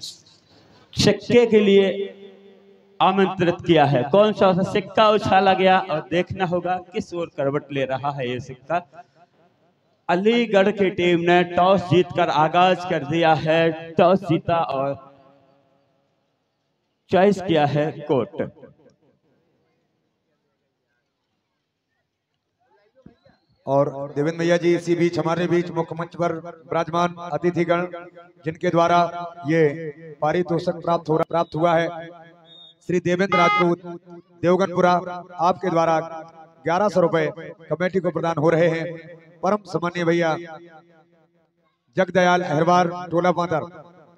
सिक्के के लिए आमंत्रित किया है। कौन सा सिक्का उछाला गया और देखना होगा किस ओर करवट ले रहा है ये सिक्का। अलीगढ़ की टीम ने टॉस जीतकर आगाज कर दिया है। टॉस जीता और चॉइस किया है कोर्ट। और देवेंद्र भैया जी इसी बीच हमारे बीच मुख्य मंच पर विराजमान अतिथिगण जिनके द्वारा ये पारितोषिक प्राप्त हुआ है, श्री देवेंद्र राजपूत देवगनपुरा, आपके द्वारा 1100 रुपए कमेटी को प्रदान हो रहे हैं। परम सम्मानीय भैया जगदयाल अहरवार टोला पादर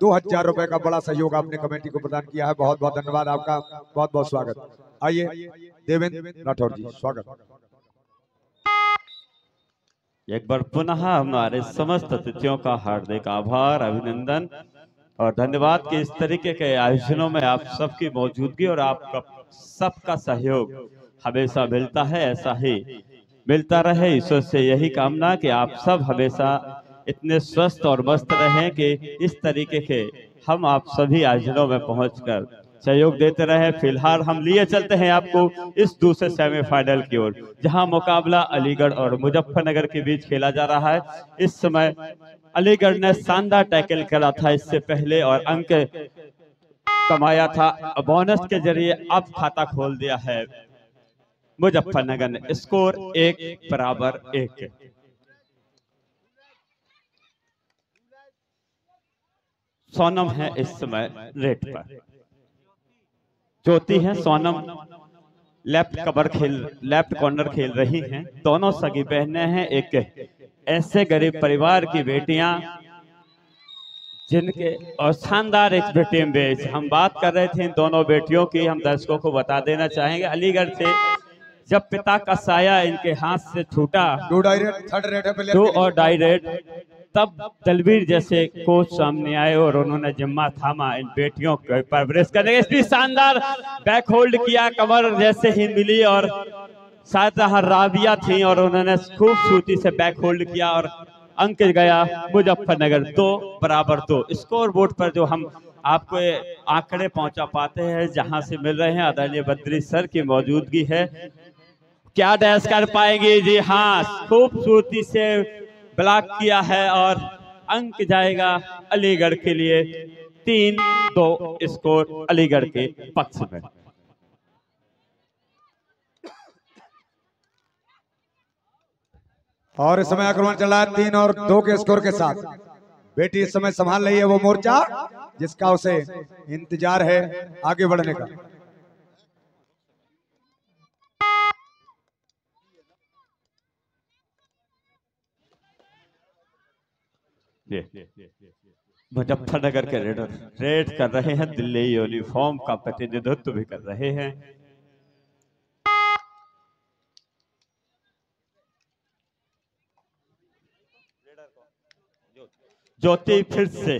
2000 रुपए का बड़ा सहयोग आपने कमेटी को प्रदान किया है। बहुत बहुत धन्यवाद आपका, बहुत बहुत स्वागत। आइए देवेंद्र राठौर जी, स्वागत। एक बार पुनः हमारे समस्त अतिथियों का हार्दिक आभार, अभिनंदन और धन्यवाद कि इस तरीके के आयोजनों में आप सबकी मौजूदगी और आपका सबका सहयोग हमेशा मिलता है। ऐसा ही मिलता रहे, ईश्वर से यही कामना कि आप सब हमेशा इतने स्वस्थ और मस्त रहें कि इस तरीके के हम आप सभी आयोजनों में पहुंचकर सहयोग देते रहे। फिलहाल हम लिए चलते हैं आपको इस दूसरे सेमीफाइनल की ओर, जहां मुकाबला अलीगढ़ और मुजफ्फरनगर के बीच खेला जा रहा है। इस समय अलीगढ़ ने शानदार टैकल करा था इससे पहले और अंक कमाया था बोनस के जरिए। अब खाता खोल दिया है मुजफ्फरनगर ने, स्कोर 1-1। सोनम है इस समय रेट पर, ज्योति है सोनम लेफ्ट कॉर्नर खेल रही हैं। दोनों सगी बहनें हैं, एक ऐसे गरीब परिवार की बेटियां जिनके और शानदार एक टीम बेच। हम बात कर रहे थे इन दोनों बेटियों की, हम दर्शकों को बता देना चाहेंगे अलीगढ़ से जब पिता का साया इनके हाथ से छूटा, 2 और डायरेक्ट, तब दलवीर जैसे कोच सामने आए और उन्होंने जिम्मा थामा इन बेटियों को परवरिश करने का। इसलिए शानदार बैक होल्ड किया, कमर जैसे ही मिली और शायद राबिया थी और उन्होंने खूबसूरती से बैक होल्ड किया और अंक गया मुजफ्फरनगर 2-2। स्कोर बोर्ड पर जो हम आपको आंकड़े पहुंचा पाते हैं, जहां से मिल रहे हैं, आदरणीय बद्री सर की मौजूदगी है। क्या डैश कर पाएंगे? जी हाँ, खूबसूरती से ब्लॉक किया है और अंक जाएगा अलीगढ़ के लिए। 3-2 स्कोर अलीगढ़ के पक्ष में। और इस समय आक्रमण चल रहा है 3 और 2 के स्कोर के साथ। बेटी इस समय संभाल रही है वो मोर्चा जिसका उसे इंतजार है आगे बढ़ने का। मुजफ्फरनगर के रेडर रेड कर रहे हैं, दिल्ली यूनिफॉर्म का प्रतिनिधित्व भी कर रहे हैं। ज्योति फिर से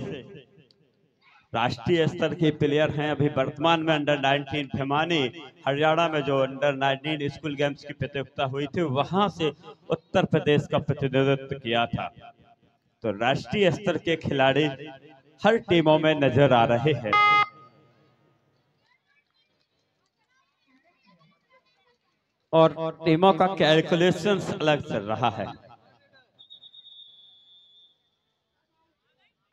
राष्ट्रीय स्तर के प्लेयर हैं। अभी वर्तमान में अंडर 19 भिमानी हरियाणा में जो अंडर 19 स्कूल गेम्स की प्रतियोगिता हुई थी, वहां से उत्तर प्रदेश का प्रतिनिधित्व किया था। तो राष्ट्रीय स्तर के खिलाड़ी हर टीमों में नजर आ रहे हैं। और टीमों का कैलकुलेशन अलग चल रहा है।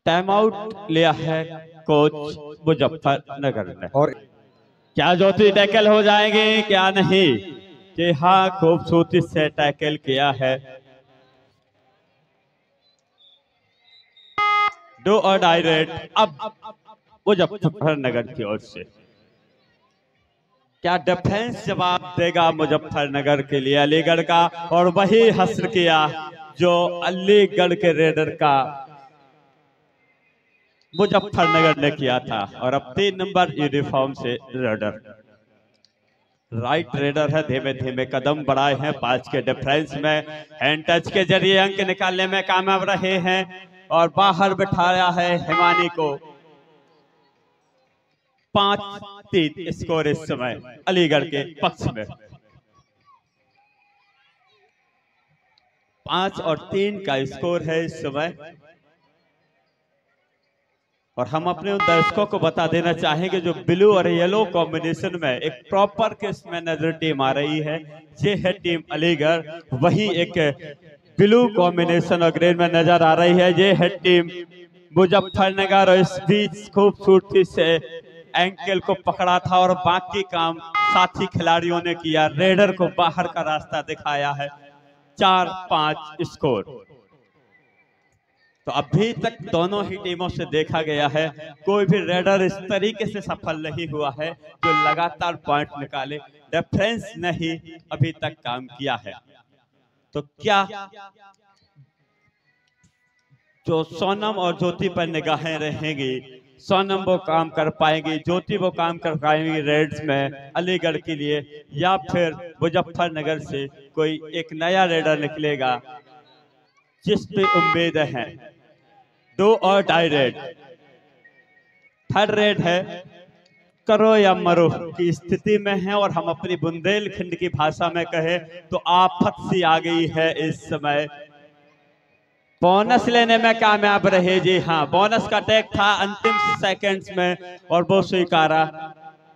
टाइम आउट लिया है कोच मुजफ्फरनगर ने। और क्या ज्योति टैकल हो जाएंगे क्या नहीं? कि हाँ, खूबसूरती से टैकल किया है। 2 और डायरेक्ट अब मुजफ्फरनगर की ओर से। क्या डिफेंस जवाब देगा मुजफ्फरनगर के लिए अलीगढ़ का? और वही हस्र किया जो अलीगढ़ के रेडर का मुजफ्फरनगर ने किया था। और अब 3 नंबर यूनिफॉर्म से रेडर, राइट रेडर है, धीमे धीमे कदम बढ़ाए हैं 5 के डिफरेंस में। हैंड टच के जरिए अंक निकालने में कामयाब रहे हैं और बाहर बिठाया है हिमानी को। 5-3 स्कोर इस समय अलीगढ़ के पक्ष में। 5 और 3 का स्कोर है इस समय। और हम अपने उन दर्शकों को बता देना चाहेंगे जो ब्लू और येलो कॉम्बिनेशन में एक प्रॉपर केस में नजर टीम आ रही है, ये है टीम अलीगढ़। वही एक ब्लू कॉम्बिनेशन और ग्रीन में नजर आ रही है, ये है टीम मुजफ्फरनगर। और इस बीच खूबसूरती से एंकल को पकड़ा था और बाकी काम साथी खिलाड़ियों ने किया, रेडर को बाहर का रास्ता दिखाया है। 4-5 स्कोर। तो अभी तक दोनों ही टीमों से देखा गया है कोई भी रेडर इस तरीके से सफल नहीं हुआ है जो लगातार पॉइंट निकाले, डिफरेंस नहीं अभी तक काम किया है। तो क्या जो सोनम और ज्योति पर निगाहें रहेंगी, सोनम वो काम कर पाएंगी, ज्योति वो काम कर पाएंगी रेड्स में अलीगढ़ के लिए, या फिर मुजफ्फरनगर से कोई एक नया रेडर निकलेगा जिस पे उम्मीद है। 2 और डाई रेड, थर्ड रेड है करो या मरो की स्थिति में है। और हम अपनी बुंदेलखंड की भाषा में कहे तो आफत सी आ गई है इस समय। बोनस लेने में कामयाब रहे, जी हाँ, बोनस का टैग था अंतिम सेकंड्स में और वो स्वीकारा।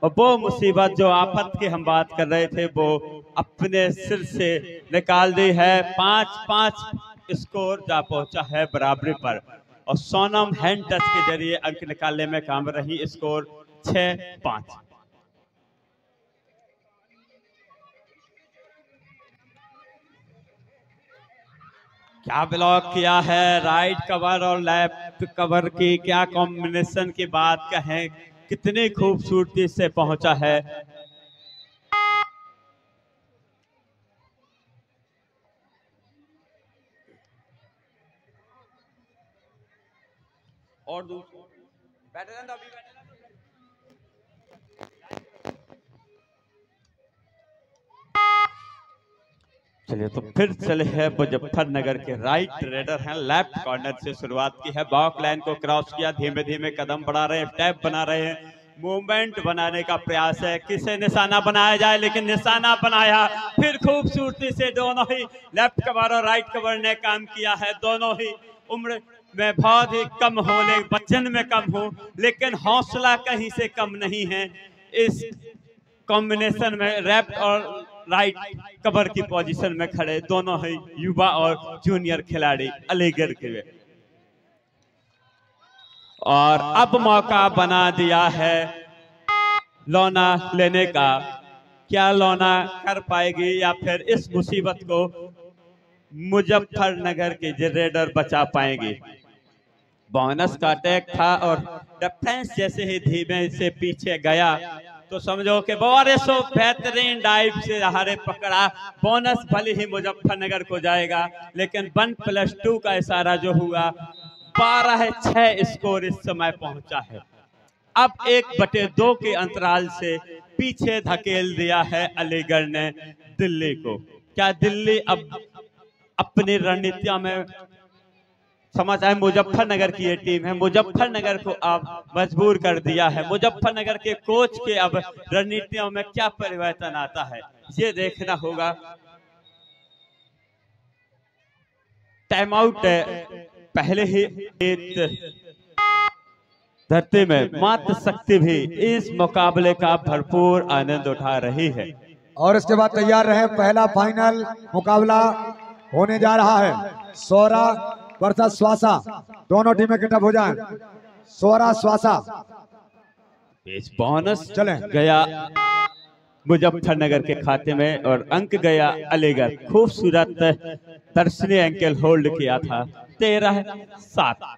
और वो मुसीबत जो आफत की हम बात कर रहे थे वो अपने सिर से निकाल दी है। 5-5 स्कोर जा पहुंचा है बराबरी पर और सोनम हैंड टच के जरिए अंक निकालने में काम रही। स्कोर 6-5। क्या ब्लॉक किया है, राइट कवर और लेफ्ट कवर की क्या कॉम्बिनेशन की बात कहें, कितनी खूबसूरती से पहुंचा है। और चलिए तो फिर चले हैं मुजफ्फरनगर के राइट रेडर हैं, लेफ्ट कॉर्नर से शुरुआत की है, बॉक लाइन को क्रॉस किया, धीमे धीमे कदम बढ़ा रहे हैं, टैप बना रहे हैं, मूवमेंट बनाने का प्रयास है, किसे निशाना बनाया जाए, लेकिन निशाना बनाया। फिर खूबसूरती से दोनों ही लेफ्ट कवर और राइट कवर ने काम किया है। दोनों ही उम्र में बहुत ही कम हो, लेकिन वजन में कम हो, लेकिन हौसला कहीं से कम नहीं है। इस कॉम्बिनेशन में लेफ्ट और राइट कवर की पोजीशन में खड़े दोनों ही युवा और जूनियर खिलाड़ी अलीगढ़ के। और अब मौका बना दिया है लौना लेने का। क्या लौना कर पाएगी या फिर इस मुसीबत को मुजफ्फरनगर के जो रेडर बचा पाएंगे। बोनस का अटैक था और डिफेंस जैसे ही धीमे से पीछे गया तो समझो कि बोरिसो बेहतरीन डाइव से हारे पकड़ा। बोनस भले ही मुजफ्फरनगर को जाएगा, लेकिन 1+2 का इशारा जो हुआ 12-6 स्कोर इस समय पहुंचा है। अब 1/2 के अंतराल से पीछे धकेल दिया है अलीगढ़ ने दिल्ली को। क्या दिल्ली अब अपनी रणनीतियों में समझ आए, मुजफ्फरनगर की ये टीम है, मुजफ्फरनगर को अब मजबूर कर दिया है। मुजफ्फरनगर के कोच के अब रणनीतियों में क्या परिवर्तन आता है ये देखना होगा। टाइम आउट पहले ही धरती में मात्र शक्ति भी इस मुकाबले का भरपूर आनंद उठा रही है। और इसके बाद तैयार रहे, पहला फाइनल मुकाबला होने जा रहा है। सोरा वर्सेस स्वासा, दोनों टीमें किटअप हो जाएं। सोरा स्वासा, बोनस चले गया मुजफ्फरनगर के खाते में और अंक गया अलीगढ़। खूबसूरत दर्शनी एंकल होल्ड किया था। 13-7।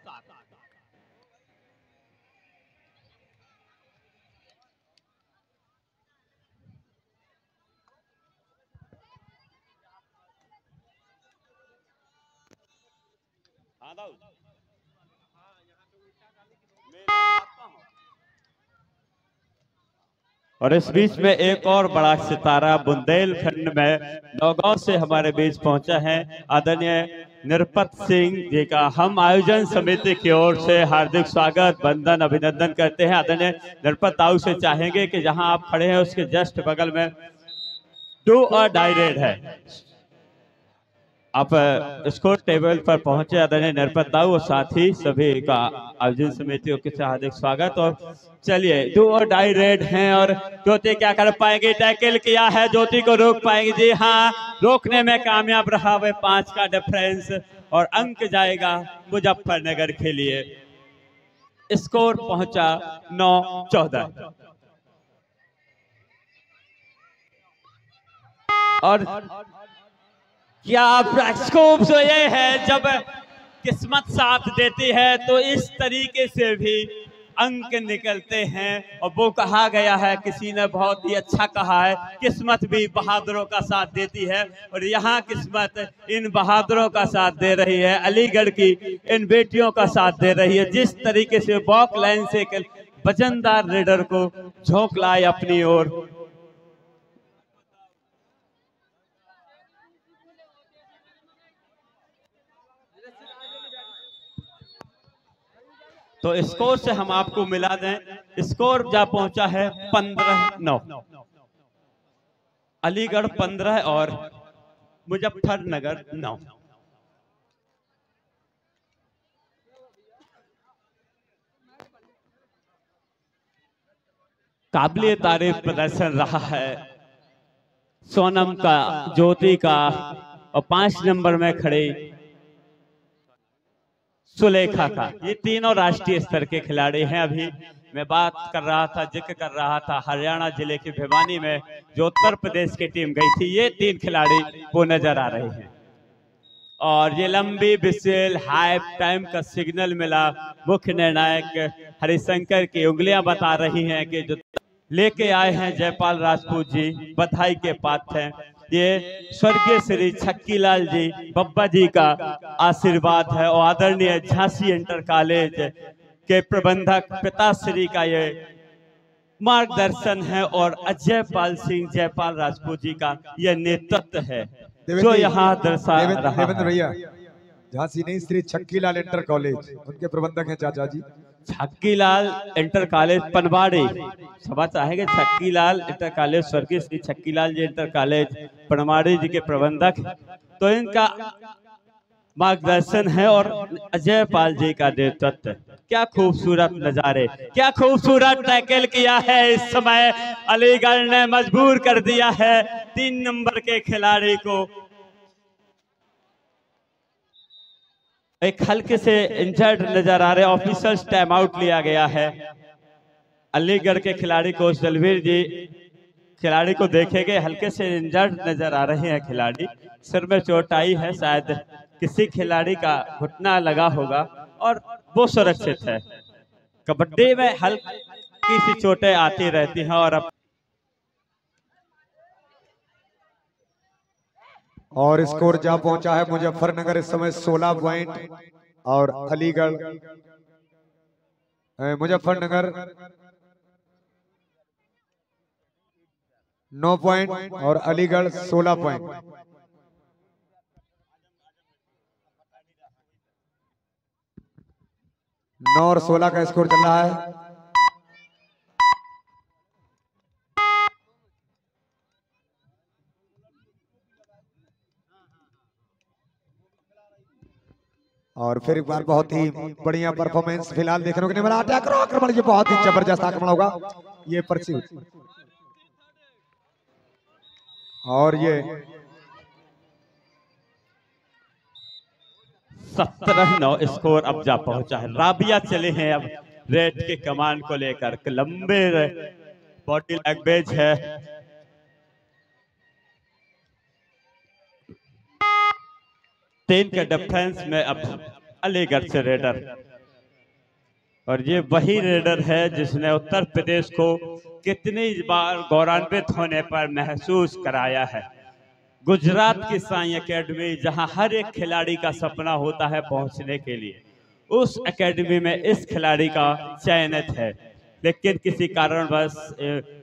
और इस बीच में एक और बड़ा सितारा बुंदेलखंड में नौगांव से हमारे बीच पहुंचा है आदरणीय निरपत सिंह जी का हम आयोजन समिति की ओर से हार्दिक स्वागत वंदन अभिनंदन करते हैं। आदरणीय निरपत ताऊ से चाहेंगे कि जहां आप खड़े हैं उसके जस्ट बगल में 2 और डाई रेड है। आप स्कोर टेबल पर पहुंचे आदरणीय नरपत दाऊ और साथ ही सभी का आयोजन समितियों के हार्दिक स्वागत। और चलिए डू और डाई रेड हैं और ज्योति क्या कर पाएंगे, टैकल किया है, ज्योति को रोक पाएंगे, जी हाँ रोकने में कामयाब रहा, वे 5 का डिफरेंस और अंक जाएगा मुजफ्फरनगर के लिए। स्कोर पहुंचा 9-14। और क्या प्रस्कोप जो ये है, जब किस्मत साथ देती है तो इस तरीके से भी अंक निकलते हैं। और वो कहा गया है, किसी ने बहुत ही अच्छा कहा है, किस्मत भी बहादुरों का साथ देती है। और यहाँ किस्मत इन बहादुरों का साथ दे रही है, अलीगढ़ की इन बेटियों का साथ दे रही है। जिस तरीके से वॉक लाइन से एक वजनदार रेडर को झोंक लाए अपनी ओर। तो स्कोर से हम आपको मिला दें, स्कोर जा पहुंचा है 15-9। अलीगढ़ 15 और मुजफ्फरनगर 9। काबिले तारीफ प्रदर्शन रहा है सोनम का, ज्योति का, और 5 नंबर में खड़े सुलेखा का। ये तीनों राष्ट्रीय स्तर के खिलाड़ी हैं। अभी मैं बात कर रहा था, जिक्र कर रहा था हरियाणा जिले के भिवानी में जो उत्तर प्रदेश की टीम गई थी, ये 3 खिलाड़ी वो नजर आ रहे हैं। और ये लंबी विसेल हाफ टाइम का सिग्नल मिला, मुख्य निर्णायक हरिशंकर की उंगलियां बता रही हैं कि जो लेके आए हैं जयपाल राजपूत जी, बधाई के पात्र हैं। ये स्वर्गीय श्री छक्कीलाल जी बब्बा जी का आशीर्वाद है और आदरणीय झांसी इंटर कॉलेज के प्रबंधक पिताश्री का ये मार्गदर्शन है और अजय पाल सिंह जयपाल राजपूत जी का यह नेतृत्व है जो यहाँ दर्शा रहा है। भैया झांसी नहीं, श्री छक्कीलाल इंटर कॉलेज, उनके प्रबंधक हैं चाचा जी। छक्कीलाल इंटर कॉलेज पनवाड़ी, सभा चाहेंगे छक्कीलाल इंटर कॉलेज, स्वर्गीय श्री छक्कीलाल जी इंटर कॉलेज पनवाड़ी जी के प्रबंधक, तो इनका मार्गदर्शन है और अजय पाल जी का नेतृत्व। क्या खूबसूरत नजारे, क्या खूबसूरत टैकल किया है इस समय, अलीगढ़ ने मजबूर कर दिया है 3 नंबर के खिलाड़ी को। एक हल्के से इंजर्ड नजर आ रहे, ऑफिसर्स टाइम आउट लिया गया है। अलीगढ़ के खिलाड़ी कोच दलवीर जी खिलाड़ी को देखेंगे, हल्के से इंजर्ड नजर आ रहे हैं खिलाड़ी, सिर में चोट आई है, शायद किसी खिलाड़ी का घुटना लगा होगा और वो सुरक्षित है। कबड्डी में हल्की सी चोटें आती रहती हैं। और स्कोर जा पहुंचा है मुजफ्फरनगर इस समय 16 पॉइंट और अलीगढ़ मुजफ्फरनगर 9 पॉइंट और अलीगढ़ 16 पॉइंट। नौ और 16 का स्कोर चल रहा है। और फिर एक बार बहुत ही बढ़िया परफॉर्मेंस फिलहाल देखने को नहीं मिला। आक्रमण, ये बहुत ही जबरदस्त आक्रमण होगा, ये परस्यू और ये 17-9 स्कोर अब जा पहुंचा है। राबिया चले हैं अब रेड के कमान को लेकर, लंबे बॉडी लैंग्वेज है। तीन के डिफेंस में अब अलीगढ़ से रेडर, और ये वही रेडर है जिसने उत्तर प्रदेश को कितनी बार गौरवान्वित होने पर महसूस कराया है। गुजरात की साई एकेडमी, जहां हर एक खिलाड़ी का सपना होता है पहुंचने के लिए, उस एकेडमी में इस खिलाड़ी का चयनित है। लेकिन किसी कारणवश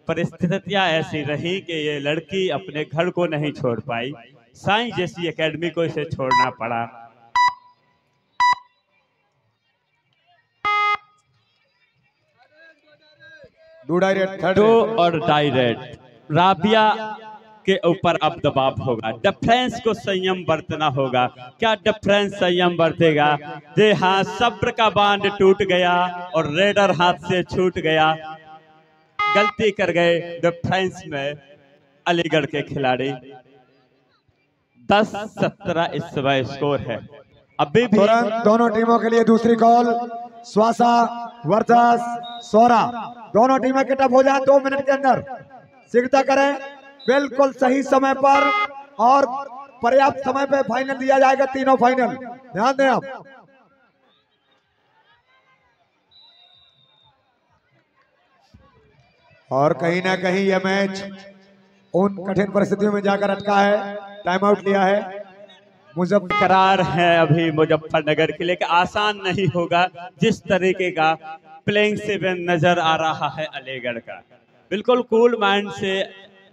परिस्थितियां ऐसी रही कि ये लड़की अपने घर को नहीं छोड़ पाई, साई जैसी एकेडमी को इसे छोड़ना पड़ा। दो और डायरेक्ट राबिया के ऊपर अब दबाव होगा। डिफेंस को संयम बरतना होगा। क्या डिफेंस संयम बरतेगा? जी हाँ, सब्र का बांध टूट गया और रेडर हाथ से छूट गया। गलती कर गए डिफेंस में अलीगढ़ के खिलाड़ी। 10-17 इस समय स्कोर है। अभी भी तुरंत दोनों टीमों के लिए दूसरी कॉल। स्वासा वर्सेस सोरा, दोनों टीमें किटअप हो जाए 2 मिनट के अंदर। शीघ्रता करें, बिल्कुल सही समय पर और पर्याप्त समय पे फाइनल दिया जाएगा। तीनों फाइनल, ध्यान दें आप। और कहीं ना कहीं यह मैच उन कठिन परिस्थितियों में जाकर अटका है। टाइम आउट लिया है मुजफ्फर। करार है अभी मुजफ्फरनगर के लिए कि आसान नहीं होगा। जिस तरीके का प्लेइंग 7 नजर आ रहा है अलीगढ़ का, बिल्कुल कूल माइंड से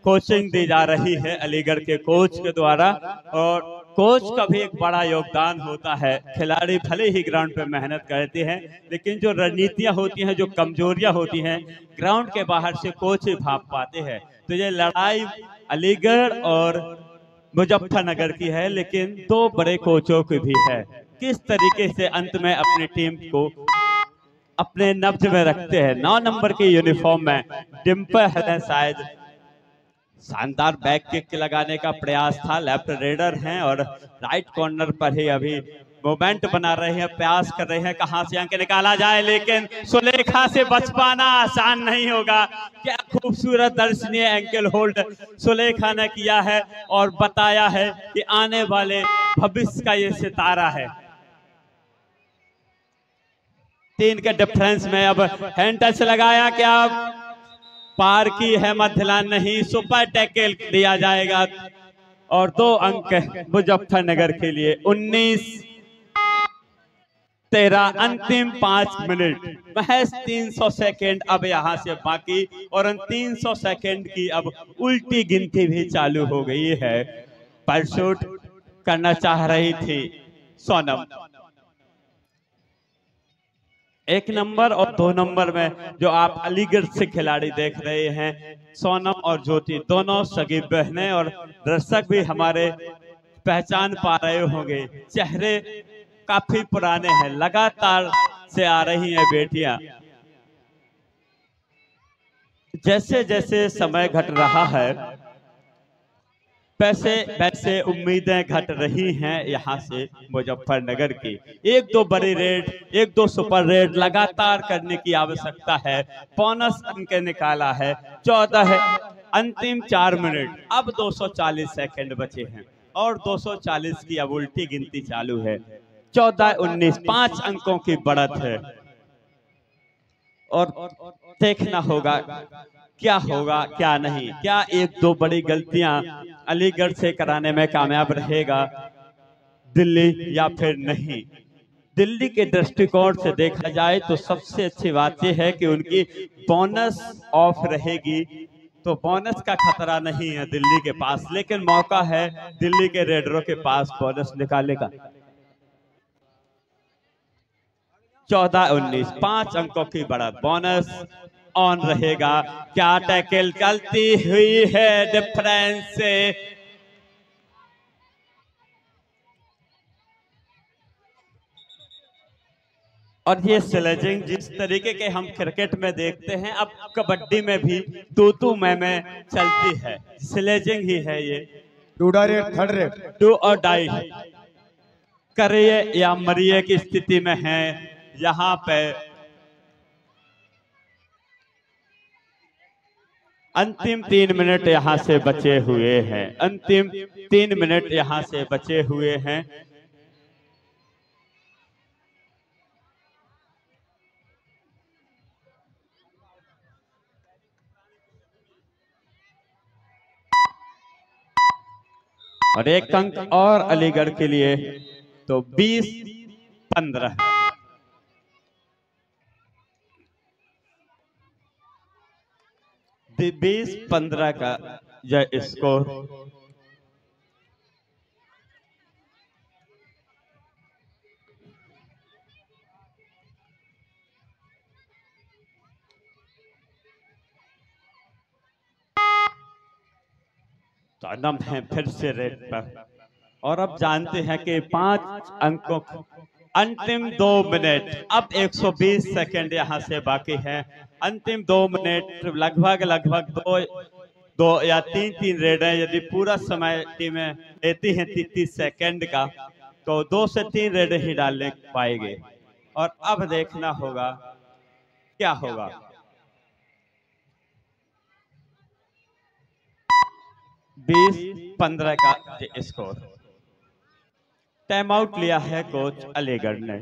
कोचिंग दी जा रही है अलीगढ़ के कोच के द्वारा। और कोच का भी एक बड़ा योगदान होता है। खिलाड़ी भले ही ग्राउंड पे मेहनत करते हैं, लेकिन जो रणनीतियां होती हैं, जो कमजोरियां होती हैं, ग्राउंड के बाहर से कोच ही भाप पाते हैं। तो ये लड़ाई अलीगढ़ और मुजफ्फरनगर की है, लेकिन 2 बड़े कोचों की भी है। किस तरीके से अंत में अपनी टीम को अपने नब्ज में रखते हैं। 9 नंबर की यूनिफॉर्म में डिम्पल है, शायद शानदार बैक किक लगाने का प्रयास था। लेफ्ट रेडर हैं और राइट कॉर्नर पर ही अभी मोमेंट बना रहे हैं, प्रयास कर रहे हैं कहां से अंक निकाला जाए, लेकिन सुलेखा से बच पाना आसान नहीं होगा। क्या खूबसूरत दर्शनीय एंकल होल्ड सुलेखा ने किया है और बताया है कि आने वाले भविष्य का ये सितारा है। 3 के डिफरेंस में अब हैंड टच लगाया, क्या पार की है मध्यलान? नहीं, सुपर टैकल दिया जाएगा और 2 अंक मुजफ्फरनगर के लिए। 19-13 अंतिम 5 मिनट, महज 300 सेकेंड अब यहां से बाकी। और उन 300 सेकेंड की अब उल्टी गिनती भी चालू हो गई है। परशूट करना चाह रही थी सोनम। 1 नंबर और 2 नंबर में जो आप अलीगढ़ से खिलाड़ी देख रहे हैं, सोनम और ज्योति, दोनों सगी बहनें। और दर्शक भी हमारे पहचान पा रहे होंगे, चेहरे काफी पुराने हैं, लगातार से आ रही हैं बेटियां। जैसे जैसे समय घट रहा है, वैसे वैसे उम्मीदें घट रही हैं यहाँ से मुजफ्फरनगर की। 1-2 बड़ी रेड, 1-2 सुपर रेड लगातार करने की आवश्यकता है। बोनस अंक निकाला है 14 है, अंतिम 4 मिनट, अब 240 सेकंड बचे हैं और 240 की अब उल्टी गिनती चालू है। 14-19, 5 अंकों की बढ़त है और देखना होगा क्या होगा क्या नहीं। क्या 1-2 बड़ी गलतियां अलीगढ़ से कराने में कामयाब रहेगा दिल्ली या फिर नहीं? दिल्ली के दृष्टिकोण से देखा जाए तो सबसे अच्छी बात यह है कि उनकी बोनस ऑफ रहेगी, तो बोनस का खतरा नहीं है दिल्ली के पास, लेकिन मौका है दिल्ली के रेडरों के पास बोनस निकालने का। 14-19, 5 अंकों की बढ़त, बोनस ऑन रहेगा। क्या टैकल गलती हुई है डिफरेंस से? और ये स्लेजिंग जिस तरीके के हम क्रिकेट में देखते हैं, अब कबड्डी में भी तू मैं चलती है, स्लेजिंग ही है ये। 2 डायरेक्ट, 3rd रेट, 2 और डाई, करिए या मरिए की स्थिति में है यहाँ पे। अंतिम 3 मिनट यहाँ से बचे हुए हैं, अंतिम 3 मिनट यहाँ से बचे हुए हैं। और 1 अंक और अलीगढ़ के लिए, तो 20-15। 20-15 का यह स्कोर। कदम है फिर से रेड पर। और अब जानते हैं कि 5 अंकों अंतिम 2 मिनट, अब 120 सेकंड यहाँ से बाकी है। अंतिम 2 मिनट लगभग 2 या 3 रेड है। यदि पूरा समय टीमें लेती हैं 30 सेकंड का, तो 2 से 3 रेड ही डालने पाएंगे। और अब देखना होगा क्या होगा। 20-15 का स्कोर। टाइम आउट लिया है कोच अलीगढ़ ने।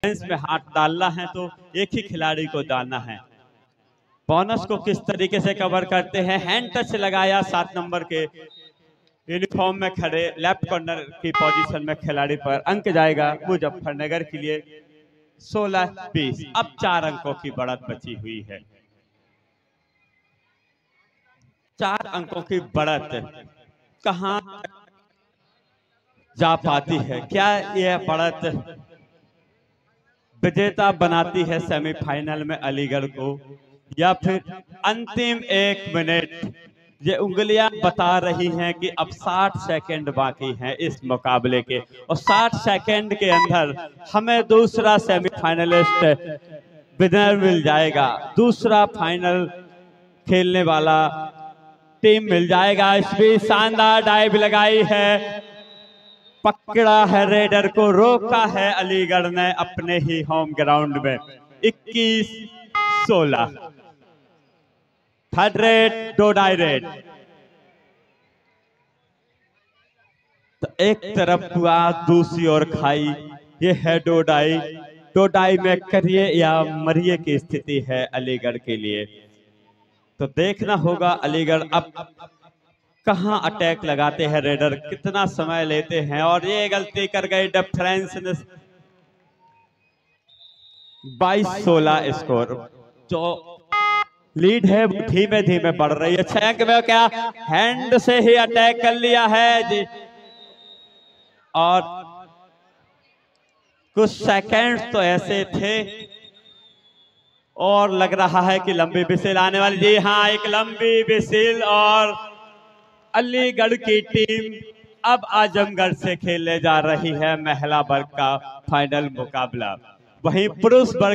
में हाथ डालना है तो एक ही खिलाड़ी को डालना है। बोनस को किस तरीके से कवर करते हैं। हैंड टच लगाया 7 नंबर के यूनिफॉर्म में खड़े लेफ्ट कॉर्नर की पोजीशन में खिलाड़ी पर। अंक जाएगा मुजफ्फरनगर के लिए 16-20। अब 4 अंकों की बढ़त बची हुई है। 4 अंकों की बढ़त कहां जा पाती है। क्या यह बढ़त विजेता बनाती है सेमीफाइनल में अलीगढ़ को, या फिर अंतिम 1 मिनट। ये उंगलियां बता रही हैं कि अब 60 सेकंड बाकी हैं इस मुकाबले के, और 60 सेकंड के अंदर हमें दूसरा सेमीफाइनलिस्ट विनर मिल जाएगा। दूसरा फाइनल खेलने वाला टीम मिल जाएगा। इस भी शानदार डाइव लगाई है, पकड़ा है रेडर को, रोका है अलीगढ़ ने अपने ही होम ग्राउंड में। 21-16। Third red, 2 direct. तो एक तरफ हुआ, दूसरी ओर खाई। ये है 2 डाई। 2 डाई में करिए या मरिए की स्थिति है अलीगढ़ के लिए। तो देखना होगा अलीगढ़ अब कहां अटैक लगाते हैं, रेडर कितना समय लेते हैं। और ये गलती कर गए डिफरेंस ने 22-16 स्कोर। जो लीड है धीमे धीमे बढ़ रही है। 6 अंक में क्या हैंड से ही अटैक कर लिया है जी। और कुछ सेकंड्स तो ऐसे थे और लग रहा है कि लंबी विसिल आने वाली। जी हाँ, एक लंबी विसिल और अलीगढ़ की टीम अब आजमगढ़ से खेलने जा रही है महिला वर्ग का फाइनल मुकाबला। वहीं पुरुष वर्ग